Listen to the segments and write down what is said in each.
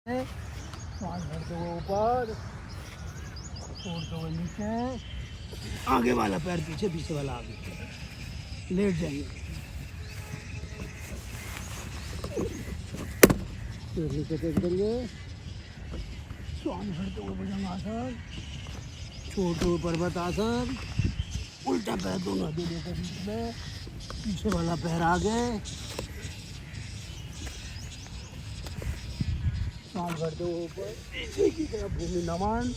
सांस भरते हुए ऊपर, छोड़ते हुए नीचे, आगे वाला पैर पीछे, पीछे वाला आगे, लेट जाएंगे। फिर नीचे टेक देंगे, सांस भरते हुए भुजंगासन, छोड़ते हुए पर्वत आसन, उल्टा पैर दोनों आगे लेकर बीच में, पीछे वाला पैर आगे, सांस भरते हुए ऊपर, पीछे की तरफ भूमि नमन,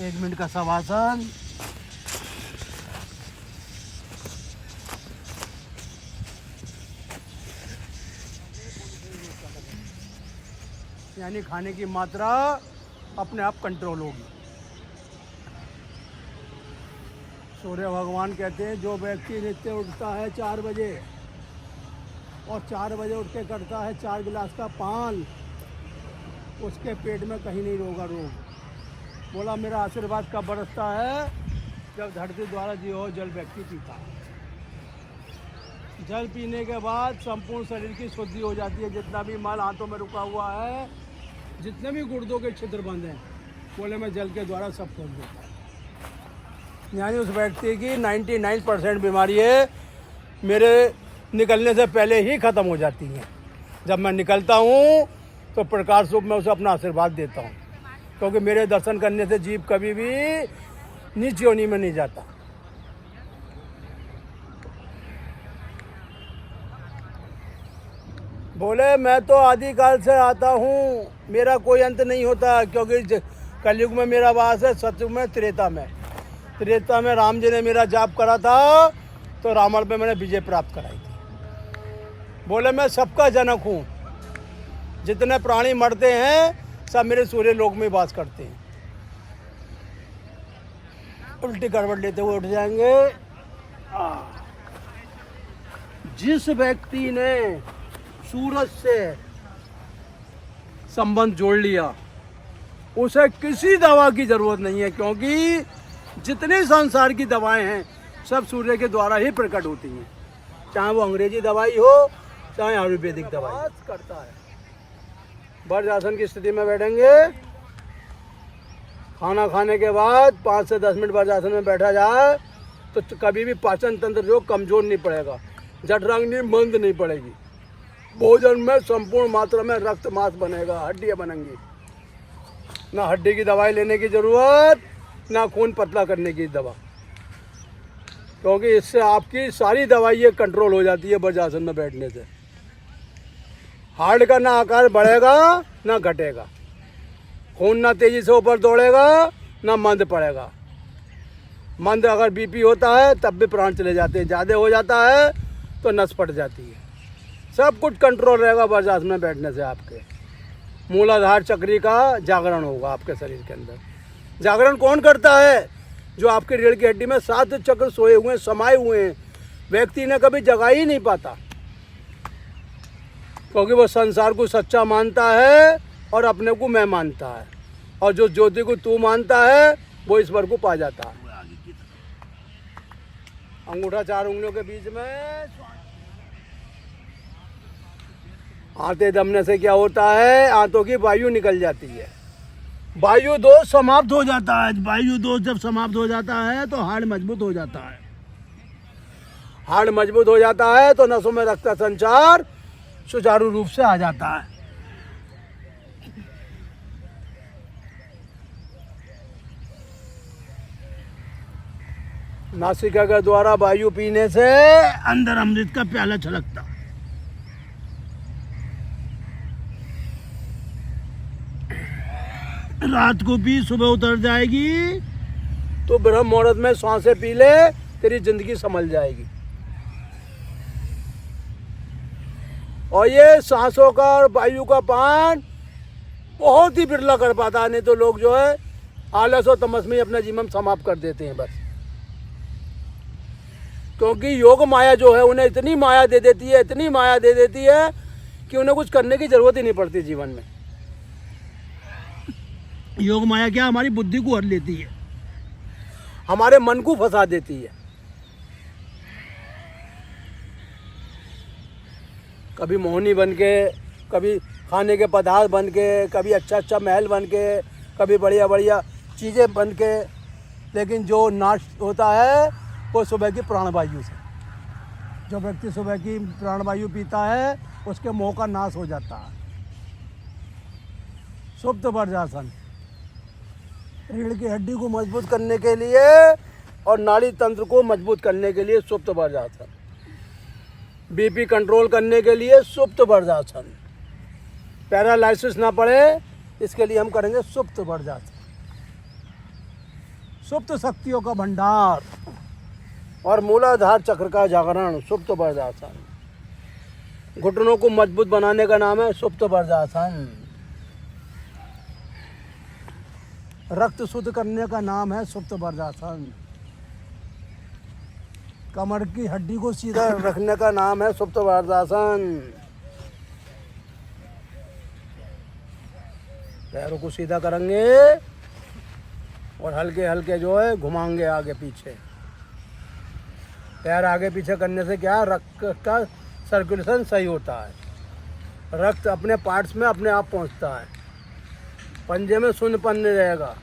1 मिनट का शवासन। यानी खाने की मात्रा अपने आप कंट्रोल होगी। सूर्य भगवान कहते हैं जो व्यक्ति नित्य उठता है 4 बजे और 4 बजे उठ के करता है 4 गिलास का पान, उसके पेट में कहीं नहीं होगा रोग। बोला मेरा आशीर्वाद कब बरसता है? जब धरती द्वारा जीव जल व्यक्ति पीता है। जल पीने के बाद संपूर्ण शरीर की शुद्धि हो जाती है। जितना भी मल हाथों में रुका हुआ है, जितने भी गुर्दों के छिद्र बंद हैं, बोले मैं जल के द्वारा सब खोल देता हूँ। यानी उस व्यक्ति की 99% बीमारी है मेरे निकलने से पहले ही ख़त्म हो जाती हैं। जब मैं निकलता हूँ तो प्रकाश रूप में उसे अपना आशीर्वाद देता हूँ, क्योंकि मेरे दर्शन करने से जीव कभी भी नीच योनि में नहीं जाता। बोले मैं तो आदिकाल से आता हूँ, मेरा कोई अंत नहीं होता, क्योंकि कलयुग में मेरा वास है, सतयुग में, त्रेता में। त्रेता में राम जी ने मेरा जाप करा था तो रावण पे मैंने विजय प्राप्त कराई थी। बोले मैं सबका जनक हूँ, जितने प्राणी मरते हैं सब मेरे सूर्य लोक में वास करते हैं। उल्टी करवट लेते हुए उठ जाएंगे। जिस व्यक्ति ने सूरज से संबंध जोड़ लिया उसे किसी दवा की जरूरत नहीं है, क्योंकि जितने संसार की दवाएं हैं सब सूर्य के द्वारा ही प्रकट होती हैं। चाहे वो अंग्रेजी दवाई हो चाहे आयुर्वेदिक दवाई करता है। वज्रासन की स्थिति में बैठेंगे। खाना खाने के बाद 5 से 10 मिनट वज्रासन में बैठा जाए तो कभी भी पाचन तंत्र जो कमजोर नहीं पड़ेगा, जठराग्नि मंद नहीं पड़ेगी। भोजन में संपूर्ण मात्रा में रक्त मांस बनेगा, हड्डियां बनेंगी। ना हड्डी की दवाई लेने की जरूरत, ना खून पतला करने की दवा, क्योंकि इससे आपकी सारी दवाइयाँ कंट्रोल हो जाती है वज्रासन में बैठने से। हार्ट का ना आकार बढ़ेगा ना घटेगा, खून ना तेजी से ऊपर दौड़ेगा ना मंद पड़ेगा। मंद अगर बीपी होता है तब भी प्राण चले जाते हैं, ज़्यादा हो जाता है तो नस फट जाती है। सब कुछ कंट्रोल रहेगा वज्रासन में बैठने से। आपके मूलाधार चक्री का जागरण होगा आपके शरीर के अंदर। जागरण कौन करता है? जो आपके रीढ़ की हड्डी में 7 चक्र सोए हुए हैं, समाये हुए हैं, व्यक्ति ने कभी जगा ही नहीं पाता, क्योंकि वो संसार को सच्चा मानता है और अपने को मैं मानता है, और जो ज्योति को तू मानता है वो ईश्वर को पा जाता है। अंगूठा 4 उंगलियों के बीच में। आते दमने से क्या होता है? आंतों की वायु निकल जाती है, वायु दोष समाप्त हो जाता है। वायु दोष जब समाप्त हो जाता है तो हार्ट मजबूत हो जाता है। हार्ट मजबूत हो जाता है तो नसों में रक्त का संचार सुचारू रूप से आ जाता है। नासिका के द्वारा वायु पीने से अंदर अमृत का प्याला छलकता। रात को पी, सुबह उतर जाएगी, तो ब्रह्म मुहूर्त में सांसें पी ले, तेरी जिंदगी संभल जाएगी। और ये सांसों का और वायु का पान बहुत ही बिरला कर पाता है, नहीं तो लोग जो है आलस और तमस में अपना जीवन समाप्त कर देते हैं बस। क्योंकि योग माया जो है उन्हें इतनी माया दे देती है, इतनी माया दे देती है कि उन्हें कुछ करने की जरूरत ही नहीं पड़ती जीवन में। योग माया क्या? हमारी बुद्धि को हर लेती है, हमारे मन को फंसा देती है। कभी मोहिनी बन के, कभी खाने के पदार्थ बन के, कभी अच्छा अच्छा महल बन के, कभी बढ़िया बढ़िया चीज़ें बन के, लेकिन जो नाश होता है वो सुबह की प्राणवायु से। जो व्यक्ति सुबह की प्राणवायु पीता है उसके मुंह का नाश हो जाता है। सुप्त वज्रासन रीढ़ की हड्डी को मजबूत करने के लिए और नाड़ी तंत्र को मजबूत करने के लिए सुप्त वज्रासन। बीपी कंट्रोल करने के लिए सुप्त वज्रासन। पैरालिसिस ना पड़े इसके लिए हम करेंगे सुप्त वज्रासन। सुप्त शक्तियों का भंडार और मूलाधार चक्र का जागरण, सुप्त वज्रासन। घुटनों को मजबूत बनाने का नाम है सुप्त वज्रासन। रक्त शुद्ध करने का नाम है सुप्त वज्रासन। कमर की हड्डी को सीधा रखने का नाम है सुप्त वज्रासन। पैरों को सीधा करेंगे और हल्के हल्के जो है घुमाएंगे आगे पीछे। पैर आगे पीछे करने से क्या, रक्त का सर्कुलेशन सही होता है, रक्त अपने पार्ट्स में अपने आप पहुंचता है, पंजे में शून्यपन नहीं रहेगा।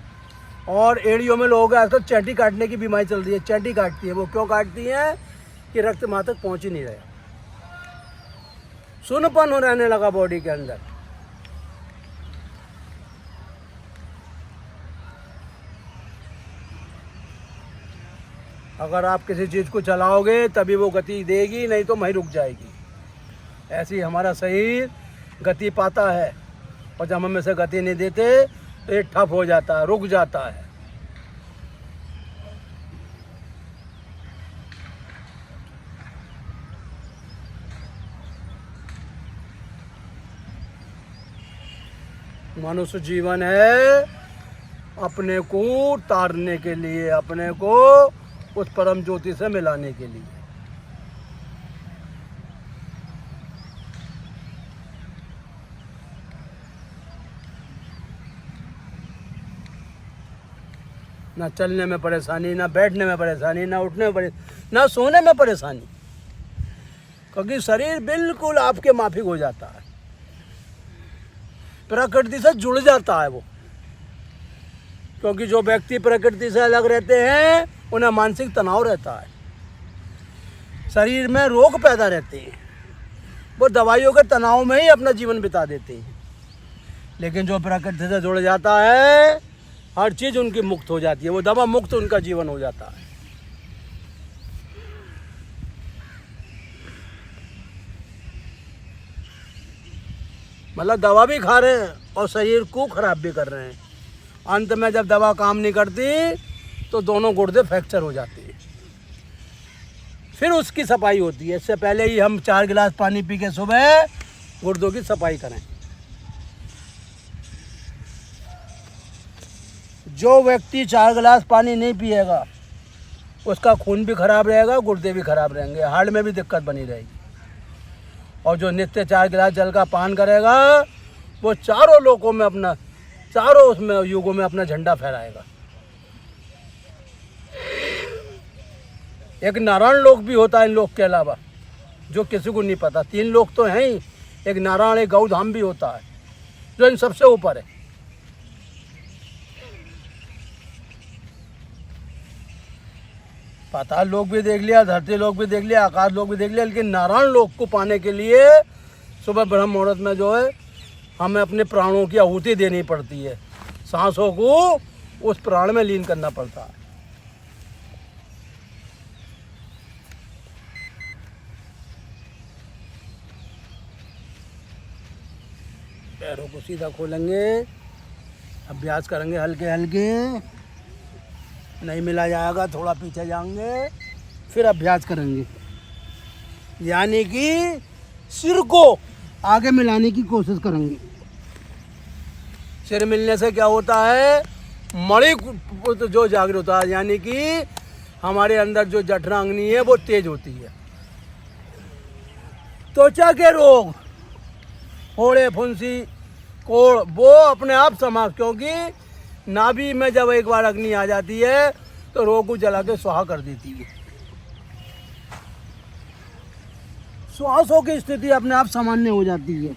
और एड़ियों में लोगों को आजकल चैटी काटने की बीमारी चल रही है। चैटी काटती है, वो क्यों काटती है कि रक्त वहाँ तक पहुँच ही नहीं रहा, शून्यपन हो रहने लगा बॉडी के अंदर। अगर आप किसी चीज़ को चलाओगे तभी वो गति देगी, नहीं तो वहीं रुक जाएगी। ऐसे ही हमारा शरीर गति पाता है और जब हम इसे गति नहीं देते तो ये ठप हो जाता है, रुक जाता है। मनुष्य जीवन है अपने को तारने के लिए, अपने को उस परम ज्योति से मिलाने के लिए। ना चलने में परेशानी, ना बैठने में परेशानी, ना उठने में परेशानी, ना सोने में परेशानी, क्योंकि शरीर बिल्कुल आपके माफिक हो जाता है, प्रकृति से जुड़ जाता है वो। क्योंकि जो व्यक्ति प्रकृति से अलग रहते हैं उन्हें मानसिक तनाव रहता है, शरीर में रोग पैदा रहते हैं, वो दवाइयों के तनाव में ही अपना जीवन बिता देते हैं। लेकिन जो प्रकृति से जुड़ जाता है हर चीज़ उनकी मुक्त हो जाती है, वो दवा मुक्त उनका जीवन हो जाता है। मतलब दवा भी खा रहे हैं और शरीर को खराब भी कर रहे हैं। अंत में जब दवा काम नहीं करती तो दोनों गुर्दे फ्रैक्चर हो जाते हैं, फिर उसकी सफाई होती है। इससे पहले ही हम 4 गिलास पानी पी के सुबह गुर्दों की सफाई करें। जो व्यक्ति 4 गिलास पानी नहीं पिएगा उसका खून भी खराब रहेगा, गुर्दे भी खराब रहेंगे, हार्ट में भी दिक्कत बनी रहेगी। और जो नित्य 4 गिलास जल का पान करेगा वो चारों लोकों में अपना, चारों उसमें युगों में अपना झंडा फहराएगा। एक नारायण लोक भी होता है इन लोक के अलावा, जो किसी को नहीं पता। 3 लोक तो हैं ही, एक नारायण, एक गौधाम भी होता है जो इन सबसे ऊपर है। पाताल लोक भी देख लिया, धरती लोक भी देख लिया, आकाश लोक भी देख लिया, लेकिन नारायण लोक को पाने के लिए सुबह ब्रह्म मुहूर्त में जो है हमें अपने प्राणों की आहुति देनी पड़ती है, सांसों को उस प्राण में लीन करना पड़ता है। पैरों को सीधा खोलेंगे, अभ्यास करेंगे हल्के हल्के, नहीं मिला जाएगा थोड़ा पीछे जाएंगे, फिर अभ्यास करेंगे। यानी कि सिर को आगे मिलाने की कोशिश करेंगे। सिर मिलने से क्या होता है, मणि जो जागृत होता है, यानी कि हमारे अंदर जो जठराग्नि है वो तेज होती है। त्वचा के रोग, फोड़े, फुंसी, कोड़, वो अपने आप समाप्त, क्योंकि नाभि में जब एक बार अग्नि आ जाती है तो रोग को जला के स्वाहा कर देती है। श्वासों की स्थिति अपने आप सामान्य हो जाती है।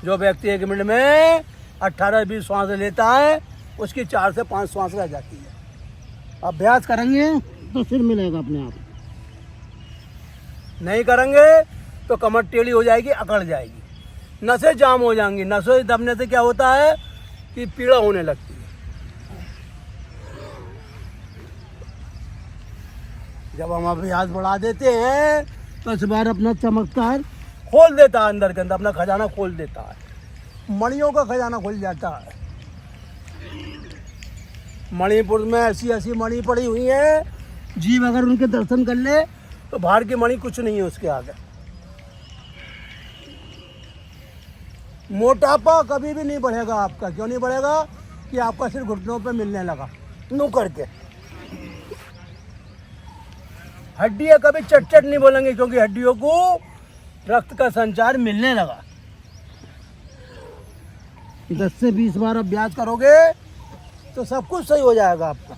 जो व्यक्ति 1 मिनट में 18-20 श्वास लेता है उसकी 4 से 5 श्वास रह जाती है। अभ्यास करेंगे तो सिर मिलेगा अपने आप, नहीं करेंगे तो कमर टेढ़ी हो जाएगी, अकड़ जाएगी, नसें जाम हो जाएंगी। नसें दबने से क्या होता है कि पीड़ा होने लगती है। जब हम अभ्यास बढ़ा देते हैं तो इस बार अपना चमत्कार खोल देता है, अंदर के अंदर अपना खजाना खोल देता है, मणियों का खजाना खुल जाता है। मणिपुर में ऐसी ऐसी मणि पड़ी हुई है, जीव अगर उनके दर्शन कर ले तो बाहर की मणि कुछ नहीं है उसके आगे। मोटापा कभी भी नहीं बढ़ेगा आपका। क्यों नहीं बढ़ेगा? कि आपका सिर घुटनों पे मिलने लगा, नु करके। हड्डियां कभी चट नहीं बोलेंगे, क्योंकि हड्डियों को रक्त का संचार मिलने लगा। 10 से 20 बार अभ्यास करोगे तो सब कुछ सही हो जाएगा आपका।